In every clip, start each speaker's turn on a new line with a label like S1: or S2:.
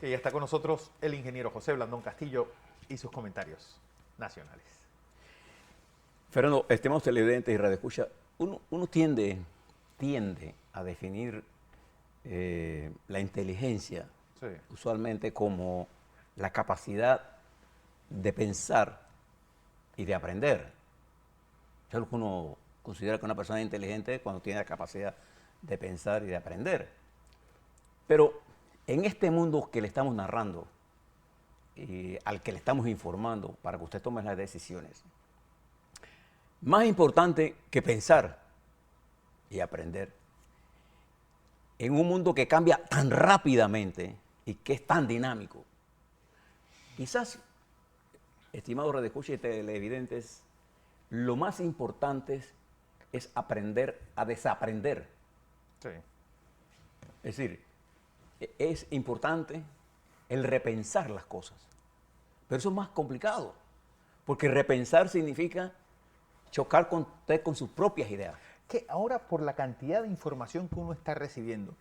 S1: Que ya está con nosotros el ingeniero José Blandón Castillo y sus comentarios nacionales.
S2: Fernando, estimados televidentes y radioescucha, uno tiende a definir la inteligencia
S1: Sí.
S2: usualmente como la capacidad de pensar y de aprender. Es lo que uno considera que una persona inteligente es cuando tiene la capacidad de pensar y de aprender. Pero en este mundo que le estamos narrando y al que le estamos informando para que usted tome las decisiones, más importante que pensar y aprender, en un mundo que cambia tan rápidamente y que es tan dinámico, quizás, estimados radioescuchas y televidentes, lo más importante es aprender a desaprender.
S1: Sí.
S2: Es decir, es importante el repensar las cosas. Pero eso es más complicado, porque repensar significa chocar con usted con sus propias ideas.
S1: Que ahora por la cantidad de información que uno está recibiendo,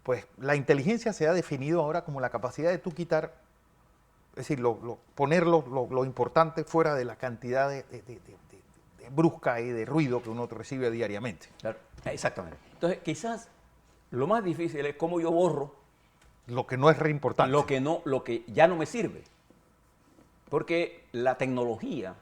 S1: pues la inteligencia se ha definido ahora como la capacidad de tú quitar, es decir, poner lo importante fuera de la cantidad de brusca y de ruido que uno recibe diariamente.
S2: Claro, exactamente. Entonces, quizás lo más difícil es cómo yo borro
S1: Lo que no es re importante.
S2: lo que ya no me sirve. Porque la tecnología,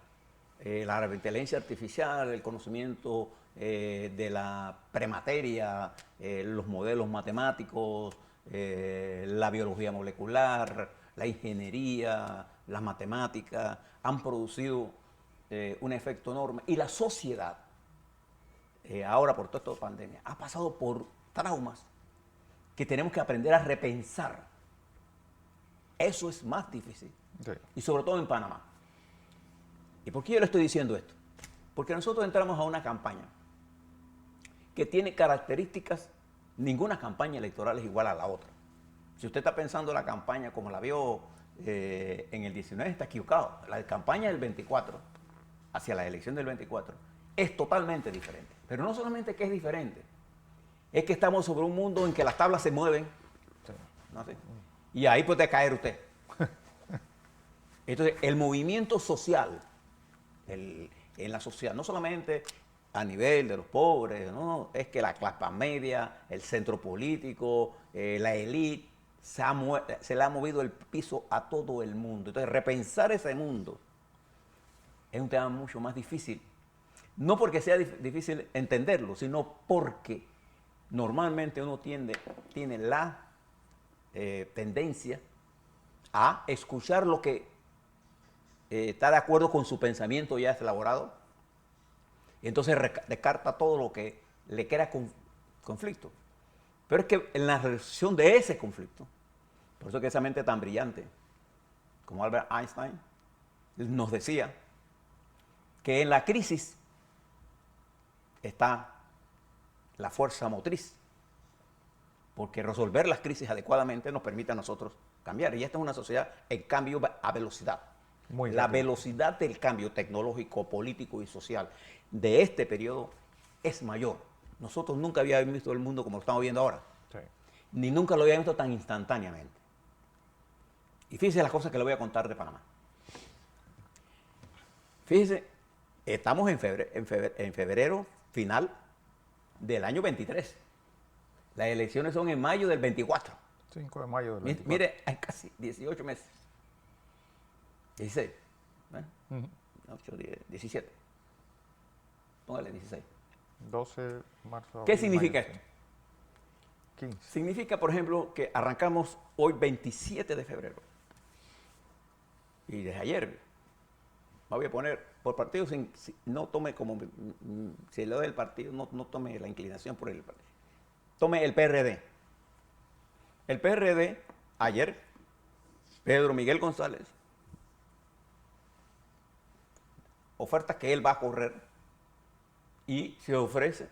S2: la inteligencia artificial, el conocimiento de la premateria, los modelos matemáticos, la biología molecular, la ingeniería, las matemáticas, han producido un efecto enorme. Y la sociedad, ahora por toda esta pandemia, ha pasado por traumas que tenemos que aprender a repensar. Eso es más difícil.
S1: Sí.
S2: Y sobre todo en Panamá. ¿Y por qué yo le estoy diciendo esto? Porque nosotros entramos a una campaña que tiene características, ninguna campaña electoral es igual a la otra. Si usted está pensando la campaña como la vio en el 19, está equivocado. La campaña del 24, hacia la elección del 24, es totalmente diferente. Pero no solamente que es diferente, es que estamos sobre un mundo en que las tablas se mueven,
S1: Sí.
S2: ¿no? ¿Sí? Y ahí puede caer usted. Entonces, el movimiento social en la sociedad, no solamente a nivel de los pobres, no, es que la clase media, el centro político, la élite, se le ha movido el piso a todo el mundo. Entonces, repensar ese mundo es un tema mucho más difícil. No porque sea difícil entenderlo, sino porque normalmente uno tiene la tendencia a escuchar lo que está de acuerdo con su pensamiento ya elaborado, y entonces descarta todo lo que le crea conflicto. Pero es que en la resolución de ese conflicto, por eso que esa mente tan brillante, como Albert Einstein, nos decía que en la crisis está la fuerza motriz, porque resolver las crisis adecuadamente nos permite a nosotros cambiar. Y esta es una sociedad en cambio a velocidad.
S1: Muy
S2: La
S1: rápido.
S2: velocidad del cambio tecnológico, político y social de este periodo es mayor. Nosotros nunca habíamos visto el mundo como lo estamos viendo ahora,
S1: Sí.
S2: ni nunca lo habíamos visto tan instantáneamente. Y fíjese las cosas que le voy a contar de Panamá. Fíjese, estamos en febrero final del año 23. Las elecciones son en mayo del 24.
S1: 5 de mayo del 24.
S2: Mire, hay casi 18 meses. 16.
S1: Ujú.
S2: 8, 10, 17. Póngale 16.
S1: 12 de marzo.
S2: ¿Qué
S1: abril,
S2: significa
S1: mayo,
S2: esto?
S1: 15.
S2: Significa, por ejemplo, que arrancamos hoy 27 de febrero. Y desde ayer, voy a poner por partido, no tome como, si le doy el partido, no tome la inclinación por el partido. Tome el PRD. El PRD, ayer, Pedro Miguel González, oferta que él va a correr y se ofrece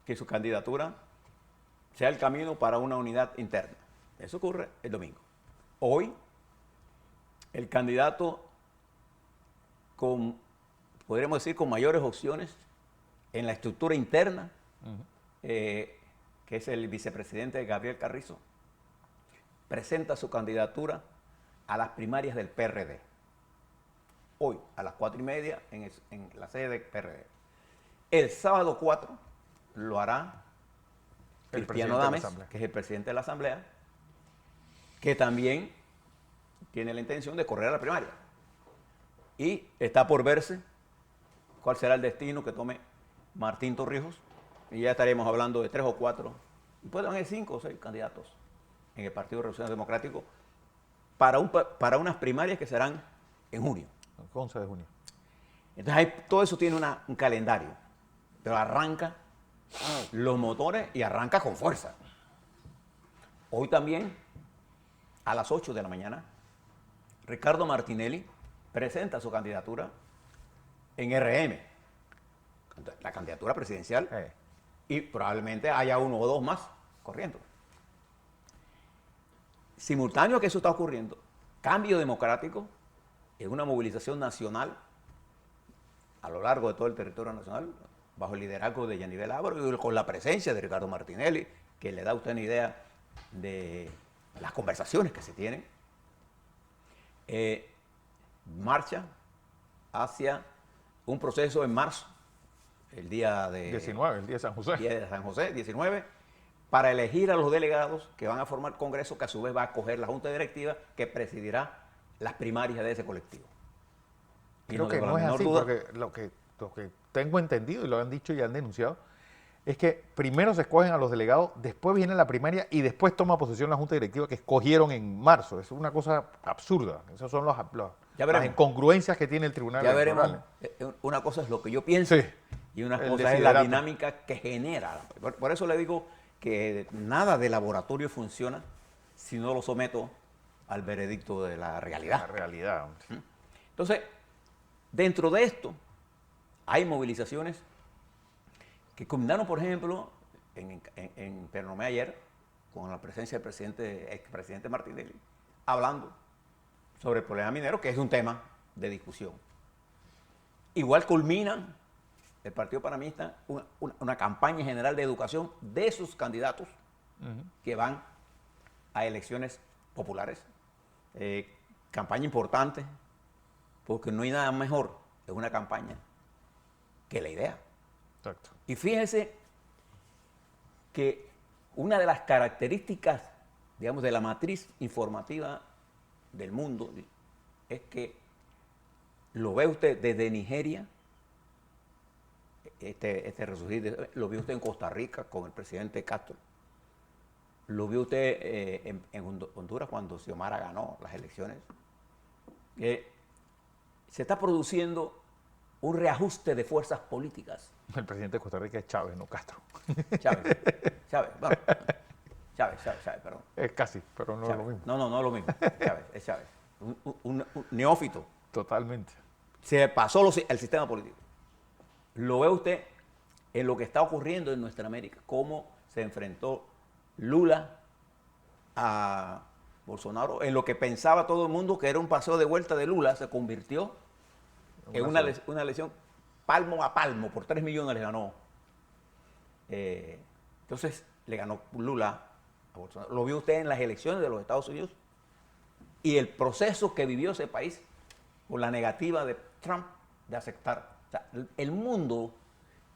S2: que su candidatura sea el camino para una unidad interna. Eso ocurre el domingo. Hoy, el candidato con, podríamos decir, con mayores opciones en la estructura interna, que es el vicepresidente Gabriel Carrizo, presenta su candidatura a las primarias del PRD. Hoy, a las 4:30, en la sede del PRD. El sábado 4 lo hará Cristiano Dames, que es el presidente de la Asamblea, que también tiene la intención de correr a la primaria. Y está por verse cuál será el destino que tome Martín Torrijos. Y ya estaremos hablando de 3 o 4, y pueden haber 5 o 6 candidatos en el Partido Revolucionario Democrático para unas primarias que serán en junio.
S1: El 11 de junio.
S2: Entonces todo eso tiene un calendario, pero arranca los motores y arranca con fuerza. Hoy también, a las 8 de la mañana, Ricardo Martinelli presenta su candidatura en RM, la candidatura presidencial, y probablemente haya 1 o 2 más corriendo. Simultáneo a que eso está ocurriendo, Cambio Democrático es una movilización nacional a lo largo de todo el territorio nacional, bajo el liderazgo de Yanivel Ábrego y con la presencia de Ricardo Martinelli, que le da a usted una idea de las conversaciones que se tienen. Marcha hacia un proceso en marzo, el día de
S1: 19, el día de San José.
S2: Día de San José, 19, para elegir a los delegados que van a formar Congreso, que a su vez va a escoger la Junta Directiva que presidirá las primarias de ese colectivo.
S1: Creo que no es así, porque lo que tengo entendido, y lo han dicho y han denunciado, es que primero se escogen a los delegados, después viene la primaria y después toma posesión la Junta Directiva que escogieron en marzo. Es una cosa absurda. Esas son las incongruencias que tiene el Tribunal Electoral.
S2: Ya veremos. Una cosa es lo que yo pienso, sí, y una cosa es la dinámica que genera. Por eso le digo que nada de laboratorio funciona si no lo someto al veredicto de la realidad.
S1: La realidad.
S2: Entonces, dentro de esto, hay movilizaciones que culminaron, por ejemplo, en Pernomé ayer, con la presencia del expresidente Martinelli, hablando sobre el problema minero, que es un tema de discusión. Igual culminan el Partido Panameñista una campaña general de educación de sus candidatos que van a elecciones populares. Campaña importante, porque no hay nada mejor en una campaña que la idea.
S1: Exacto.
S2: Y fíjese que una de las características, digamos, de la matriz informativa del mundo es que lo ve usted desde Nigeria, este resurgir, lo vio usted en Costa Rica con el presidente Castro, lo vio usted en Honduras cuando Xiomara ganó las elecciones. Se está produciendo un reajuste de fuerzas políticas.
S1: El presidente de Costa Rica es Chávez, no Castro.
S2: Chávez, bueno, Chávez, perdón.
S1: Es casi, pero no
S2: Chávez.
S1: Es lo mismo.
S2: No es lo mismo. Chávez, es Chávez. Un neófito.
S1: Totalmente.
S2: Se pasó el sistema político. Lo ve usted en lo que está ocurriendo en nuestra América, cómo se enfrentó Lula a Bolsonaro, en lo que pensaba todo el mundo que era un paseo de vuelta de Lula, se convirtió en una elección palmo a palmo, por 3 millones le ganó. Entonces le ganó Lula a Bolsonaro. Lo vio usted en las elecciones de los Estados Unidos y el proceso que vivió ese país por la negativa de Trump de aceptar. O sea, el mundo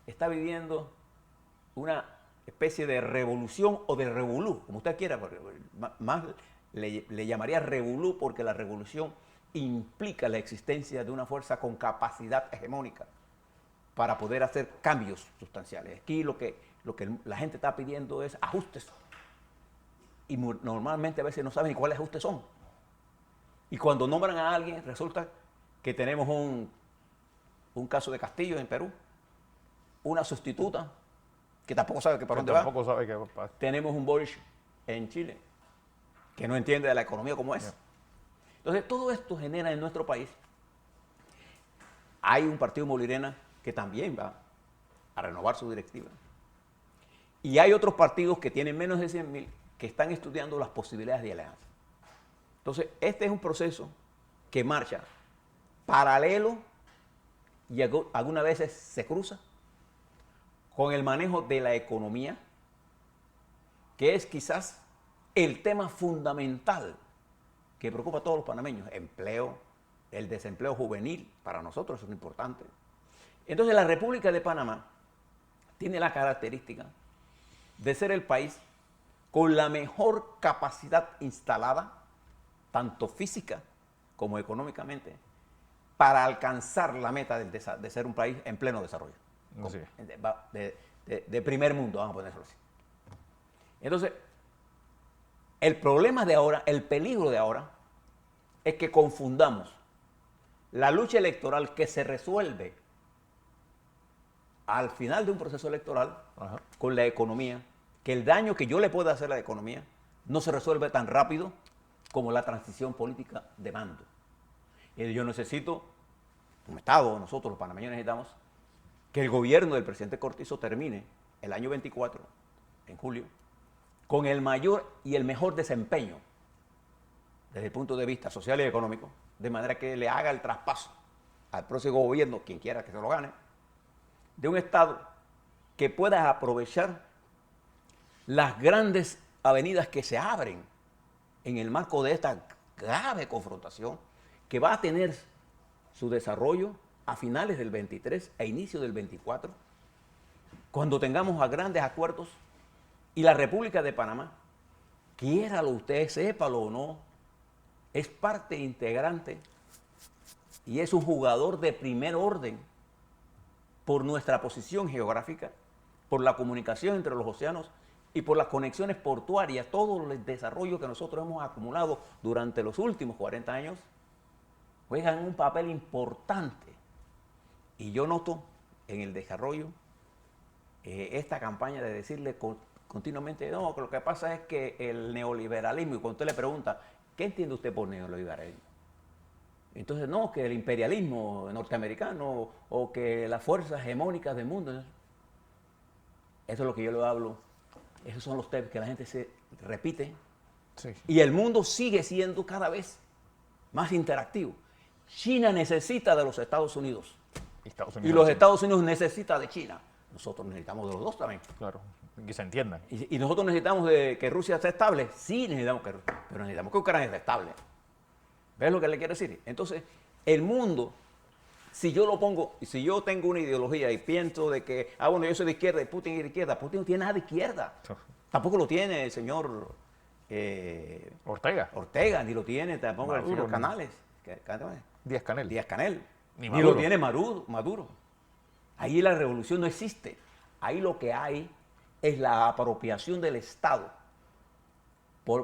S2: está viviendo una especie de revolución o de revolú, como usted quiera, más le llamaría revolú porque la revolución implica la existencia de una fuerza con capacidad hegemónica para poder hacer cambios sustanciales. Aquí lo que la gente está pidiendo es ajustes. Y normalmente a veces no saben ni cuáles ajustes son. Y cuando nombran a alguien, resulta que tenemos un caso de Castillo en Perú, una sustituta que tampoco sabe para dónde va.
S1: Tampoco sabe qué va a pasar.
S2: Tenemos un Boric en Chile que no entiende de la economía como es. Entonces, todo esto genera en nuestro país. Hay un partido Molirena que también va a renovar su directiva. Y hay otros partidos que tienen menos de 100.000 que están estudiando las posibilidades de alianza. Entonces, este es un proceso que marcha paralelo y algunas veces se cruza con el manejo de la economía, que es quizás el tema fundamental que preocupa a todos los panameños, empleo, el desempleo juvenil, para nosotros es importante. Entonces la República de Panamá tiene la característica de ser el país con la mejor capacidad instalada, tanto física como económicamente, para alcanzar la meta de ser un país en pleno desarrollo.
S1: Sí.
S2: De primer mundo, vamos a ponerlo así. Entonces, el problema de ahora, el peligro de ahora, es que confundamos la lucha electoral que se resuelve al final de un proceso electoral con la economía, que el daño que yo le pueda hacer a la economía no se resuelve tan rápido como la transición política de mando. Y yo necesito, como Estado, nosotros los panameños necesitamos que el gobierno del presidente Cortizo termine el año 24, en julio, con el mayor y el mejor desempeño desde el punto de vista social y económico, de manera que le haga el traspaso al próximo gobierno, quien quiera que se lo gane, de un Estado que pueda aprovechar las grandes avenidas que se abren en el marco de esta grave confrontación que va a tener su desarrollo a finales del 23 e inicio del 24, cuando tengamos a grandes acuerdos y la República de Panamá, quiéralo usted, sépalo o no, es parte integrante y es un jugador de primer orden por nuestra posición geográfica, por la comunicación entre los océanos y por las conexiones portuarias, todo el desarrollo que nosotros hemos acumulado durante los últimos 40 años, juegan un papel importante. Y yo noto en el desarrollo esta campaña de decirle continuamente, no, lo que pasa es que el neoliberalismo, y cuando usted le pregunta, ¿qué entiende usted por neoliberalismo? Entonces, no, que el imperialismo norteamericano o que las fuerzas hegemónicas del mundo. Eso es lo que yo le hablo. Esos son los temas que la gente se repite. Sí. Y el mundo sigue siendo cada vez más interactivo. China necesita de los Estados Unidos. Y los Estados Unidos necesitan de China. Nosotros necesitamos de los dos también.
S1: Claro, que se entiendan.
S2: Y nosotros necesitamos de que Rusia esté estable. Sí, necesitamos que Rusia, pero necesitamos que Ucrania esté estable. ¿Ves lo que le quiero decir? Entonces, el mundo, si yo lo pongo, si yo tengo una ideología y pienso de que, bueno, yo soy de izquierda y Putin es de izquierda, Putin no tiene nada de izquierda. Tampoco lo tiene el señor Ortega, ni lo tiene tampoco el señor Canales.
S1: Díaz-Canel.
S2: Díaz-Canel. Ni lo tiene Maduro. Ahí la revolución no existe. Ahí lo que hay es la apropiación del Estado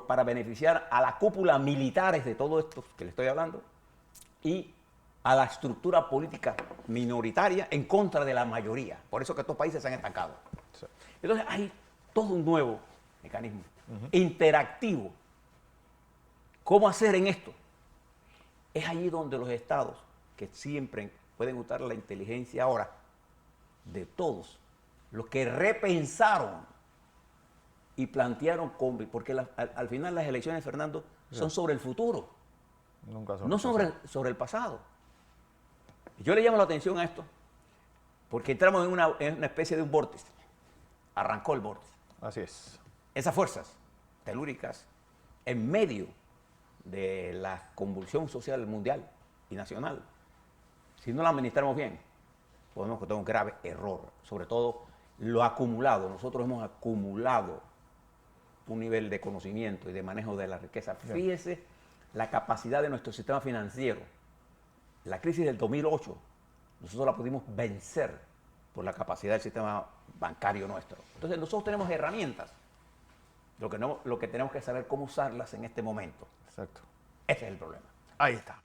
S2: para beneficiar a la cúpula militares de todo esto que le estoy hablando y a la estructura política minoritaria en contra de la mayoría. Por eso que estos países se han estancado. Sí. Entonces hay todo un nuevo mecanismo interactivo. ¿Cómo hacer en esto? Es allí donde los estados, que siempre pueden usar la inteligencia ahora de todos, los que repensaron y plantearon porque al final las elecciones, Fernando, son sobre el futuro, no sobre el pasado. Yo le llamo la atención a esto porque entramos en una especie de un vórtice. Arrancó el vórtice.
S1: Así es.
S2: Esas fuerzas telúricas en medio de la convulsión social mundial y nacional, si no la administramos bien, podemos cometer un grave error. Sobre todo lo acumulado. Nosotros hemos acumulado un nivel de conocimiento y de manejo de la riqueza. Fíjese la capacidad de nuestro sistema financiero. La crisis del 2008, nosotros la pudimos vencer por la capacidad del sistema bancario nuestro. Entonces nosotros tenemos herramientas. Lo que tenemos que saber cómo usarlas en este momento.
S1: Exacto.
S2: Ese es el problema.
S1: Ahí está.